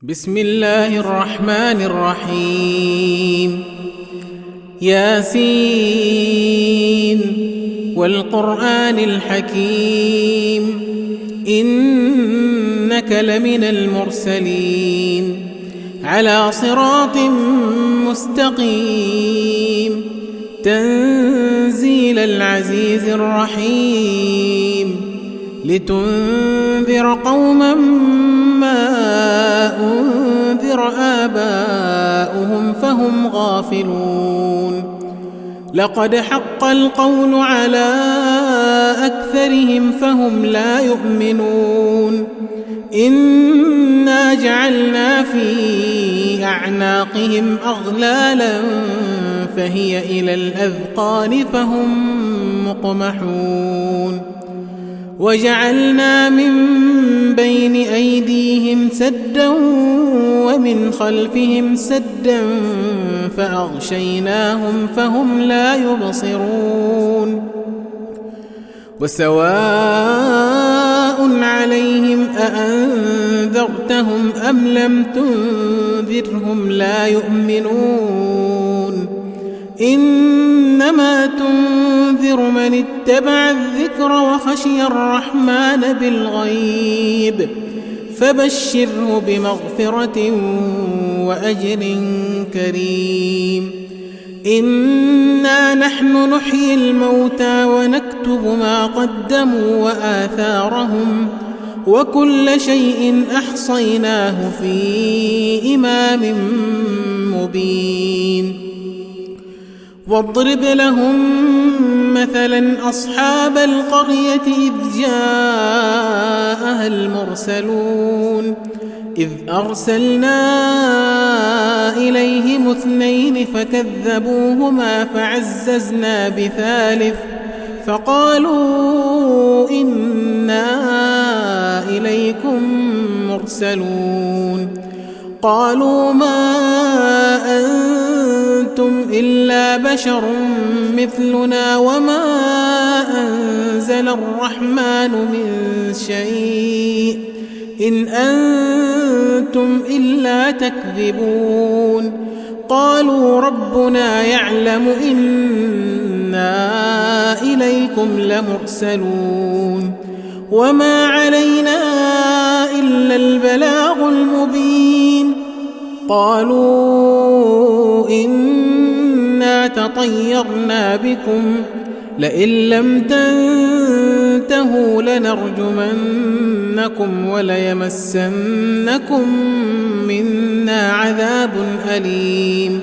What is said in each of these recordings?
بسم الله الرحمن الرحيم. ياسين والقرآن الحكيم إنك لمن المرسلين على صراط مستقيم تنزيل العزيز الرحيم لتنذر قوما ما أنذر آباؤهم فهم غافلون. لقد حق القول على أكثرهم فهم لا يؤمنون. إنا جعلنا في أعناقهم أغلالا فهي إلى الأذقان فهم مقمحون. وجعلنا من بين أيديهم سدا ومن خلفهم سدا فأغشيناهم فهم لا يبصرون. وسواء عليهم أأنذرتهم أم لم تنذرهم لا يؤمنون. إنما تنذر من اتبع الذكر وخشي الرحمن بالغيب فبشره بمغفرة وأجر كريم. إنا نحن نحيي الموتى ونكتب ما قدموا وآثارهم وكل شيء أحصيناه في إمام مبين. واضرب لهم مثلا أصحاب القرية إذ جاءها المرسلون إذ أرسلنا إليهم 2 فكذبوهما فعززنا ب3 فقالوا إنا إليكم مرسلون. قالوا ما أنتم إلا بشر مثلنا وما أنزل الرحمن من شيء إن أنتم إلا تكذبون. قالوا ربنا يعلم إنا إليكم لمرسلون وما علينا إلا البلاغ المبين. قالوا إنا تطيرنا بكم لئن لم تنتهوا لنرجمنكم وليمسنكم منا عذاب أليم.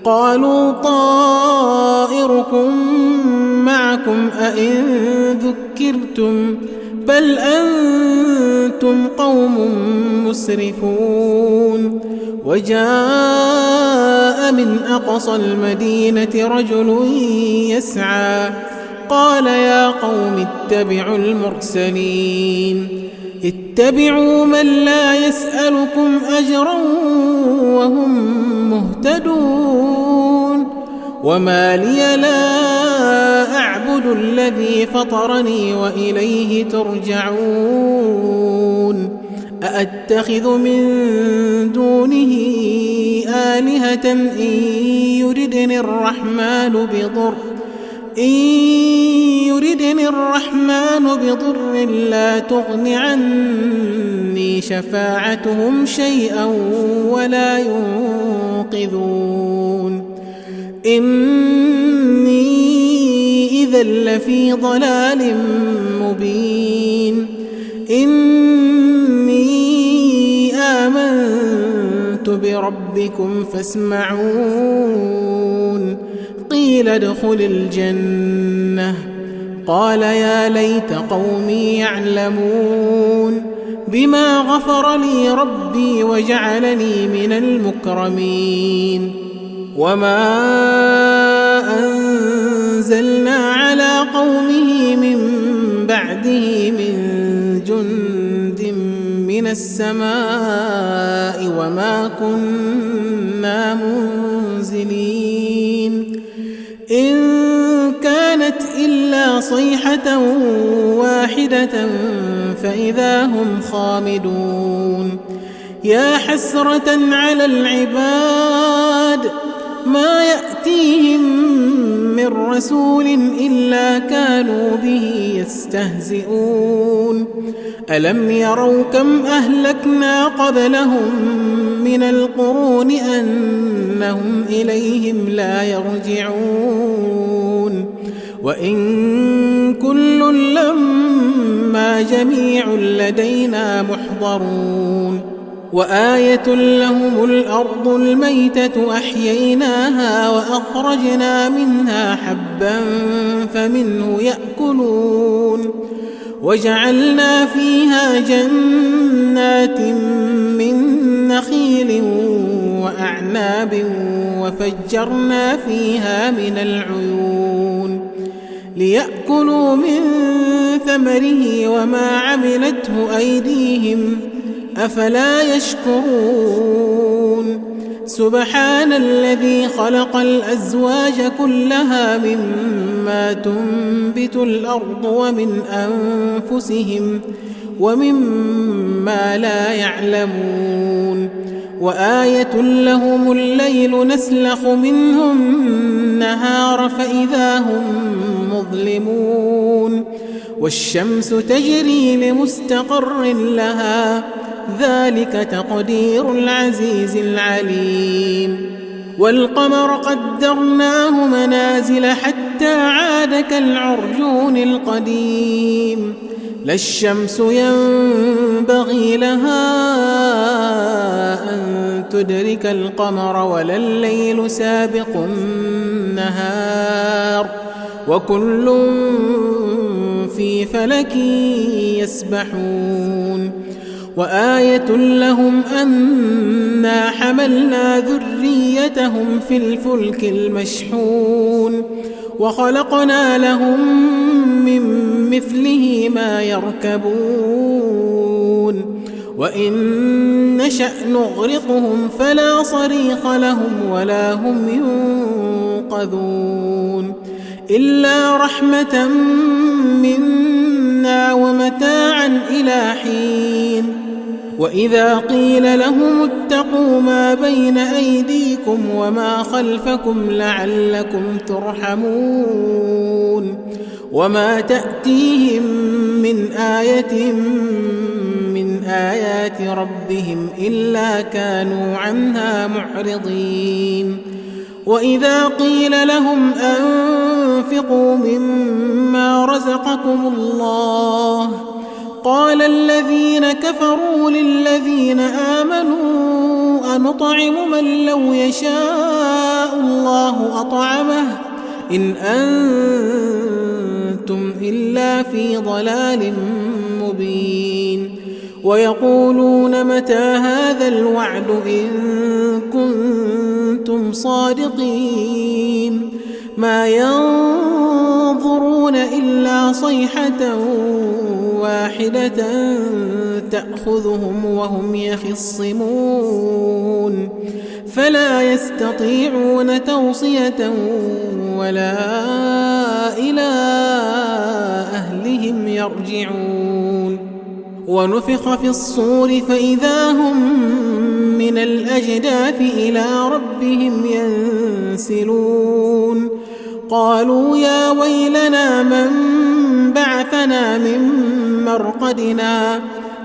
قالوا طائركم معكم أئن ذكرتم بل أنتم قوم مسرفون. وجاء من أقصى المدينة رجل يسعى قال يا قوم اتبعوا المرسلين اتبعوا من لا يسألكم أجرا وهم مهتدون. وما لي لا أعبد الذي فطرني وإليه ترجعون. أأتخذ من دونه آلهة إن يردني الرحمن بضر لا تغن عني شفاعتهم شيئا ولا ينقذون. إني إذا لفي ضلال مبين. إني آمنت بربكم فاسمعون. قيل ادخل الجنة قال يا ليت قومي يعلمون بما غفر لي ربي وجعلني من المكرمين. وما أنزلنا على قومه من بعده من جند من السماء وما كنا منزلين. إن كانت إلا صيحة واحدة فإذا هم خامدون يا حسرة على العباد ما يأتيهم من رسول إلا كانوا به يستهزئون ألم يروا كم أهلكنا قبلهم من القرون أنهم إليهم لا يرجعون وإن كل لما جميع لدينا محضرون وآية لهم الأرض الميتة أحييناها وأخرجنا منها حبا فمنه يأكلون وجعلنا فيها جنات من نخيل وأعناب وفجرنا فيها من العيون ليأكلوا من ثمره وما عملته أيديهم أفلا يشكرون سبحان الذي خلق الأزواج كلها مما تنبت الأرض ومن أنفسهم ومما لا يعلمون وآية لهم الليل نسلخ منه النهار فإذا هم مظلمون والشمس تجري لمستقر لها ذلك تقدير العزيز العليم والقمر قدرناه منازل حتى عاد كالعرجون القديم لا الشمس ينبغي لها أن تدرك القمر ولا الليل سابق النهار وكل في فلك يسبحون وآية لهم أنا حملنا ذريتهم في الفلك المشحون وخلقنا لهم من مثله ما يركبون وإن نشأ نغرقهم فلا صريخ لهم ولا هم ينقذون إلا رحمة منا ومتاعا إلى حين وإذا قيل لهم اتقوا ما بين أيديكم وما خلفكم لعلكم ترحمون وما تأتيهم من آية من آيات ربهم إلا كانوا عنها معرضين وإذا قيل لهم أنفقوا مما رزقكم الله قال الذين كفروا للذين آمنوا أنطعم من لو يشاء الله أطعمه إن أنتم إلا في ضلال مبين ويقولون متى هذا الوعد إن كنتم صادقين ما ينظرون إلا صيحة واحدة تأخذهم وهم يخصمون فلا يستطيعون توصية ولا إلى أهلهم يرجعون ونفخ في الصور فإذا هم من الأجداث إلى ربهم ينسلون قالوا يا ويلنا من بعثنا من مرقدنا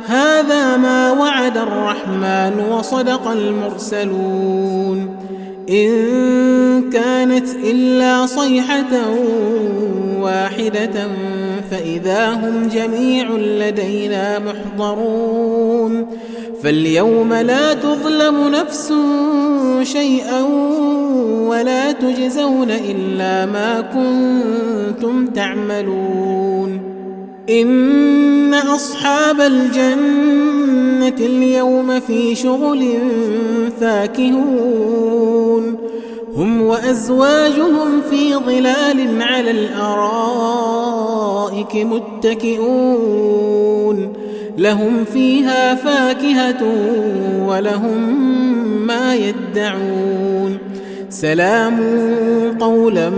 هذا ما وعد الرحمن وصدق المرسلون إن كانت إلا صيحة واحدة فإذا هم جميع لدينا محضرون فاليوم لا تظلم نفس شيئا ولا تجزون إلا ما كنتم تعملون إن أصحاب الجنة اليوم في شغل فاكهون هم وأزواجهم في ظلال على الأرائك متكئون لهم فيها فاكهة ولهم ما يدعون سلام قولا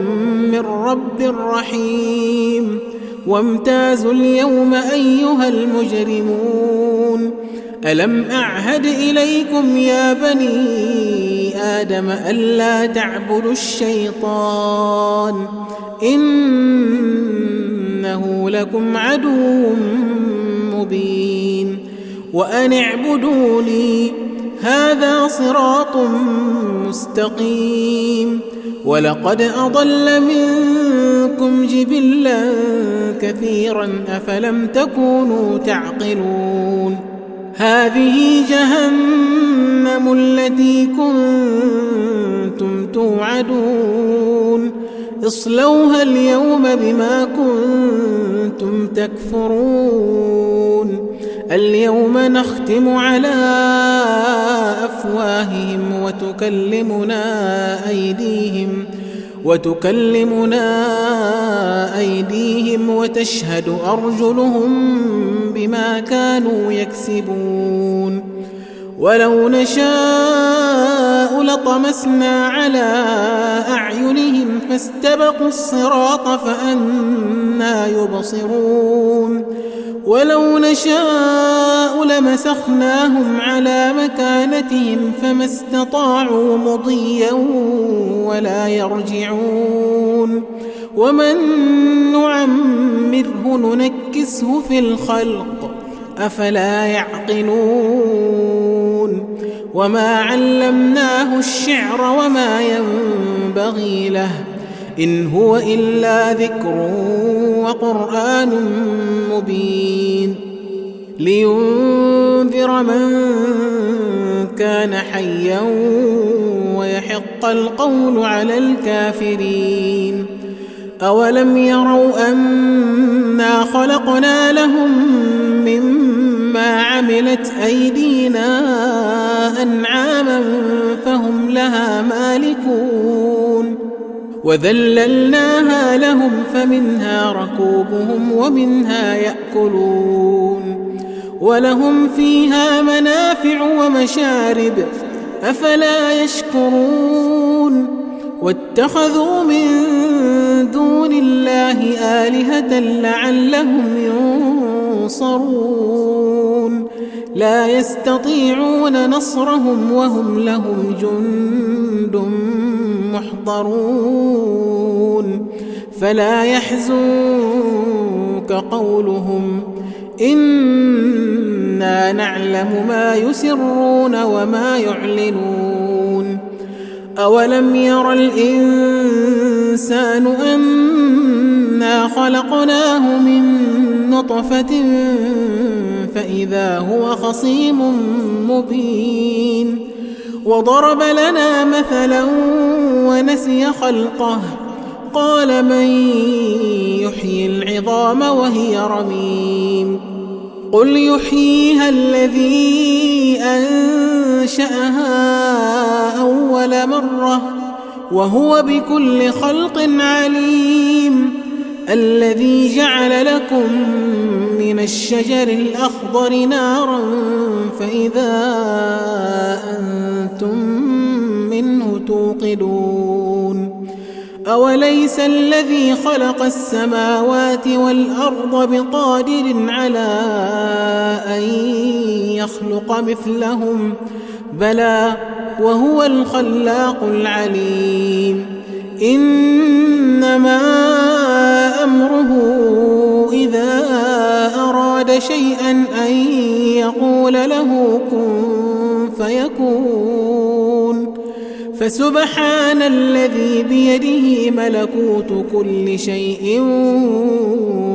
من رب رحيم وامتازوا اليوم أيها المجرمون ألم أعهد إليكم يا بني آدم ألا تعبدوا الشيطان إنه لكم عدو مبين وأن اعبدوني هذا صراط مستقيم ولقد أضل منكم جبلا كثيرا أفلم تكونوا تعقلون هذه جهنم التي كنتم توعدون اصلوها اليوم بما كنتم تكفرون اليوم نختم على أفواههم وتكلمنا أيديهم وتشهد أرجلهم بما كانوا يكسبون ولو نشاء لطمسنا على أعينهم فاستبقوا الصراط فأنى يبصرون ولو نشاء لمسخناهم على مكانتهم فما استطاعوا مضيا ولا يرجعون ومن نعمره ننكسه في الخلق أفلا يعقلون وما علمناه الشعر وما ينبغي له إن هو إلا ذكر وقرآن مبين لينذر من كان حيا ويحق القول على الكافرين أولم يروا أنا خلقنا لهم مما عملت أيدينا أنعاما فهم لها مالكون وذللناها لهم فمنها ركوبهم ومنها يأكلون ولهم فيها منافع ومشارب أفلا يشكرون واتخذوا من دون الله آلهة لعلهم ينصرون لا يستطيعون نصرهم وهم لهم جند محضرون فلا يحزنك قولهم إنا نعلم ما يسرون وما يعلنون أولم ير الإنسان أنا خلقناه من نطفة فإذا هو خصيم مبين وضرب لنا مثلا ونسي خلقه قال من يحيي العظام وهي رميم قل يحييها الذي أنشأها أول مرة وهو بكل خلق عليم الذي جعل لكم من الشجر الأخضر نارا فإذا أنتم منه توقدون أوليس الذي خلق السماوات والأرض بقادر على أن يخلق مثلهم بلى وهو الخلاق العليم إنما أمره إذا أراد شيئا أن يقول له كن فيكون فسبحان الذي بيده ملكوت كل شيء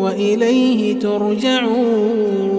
وإليه ترجعون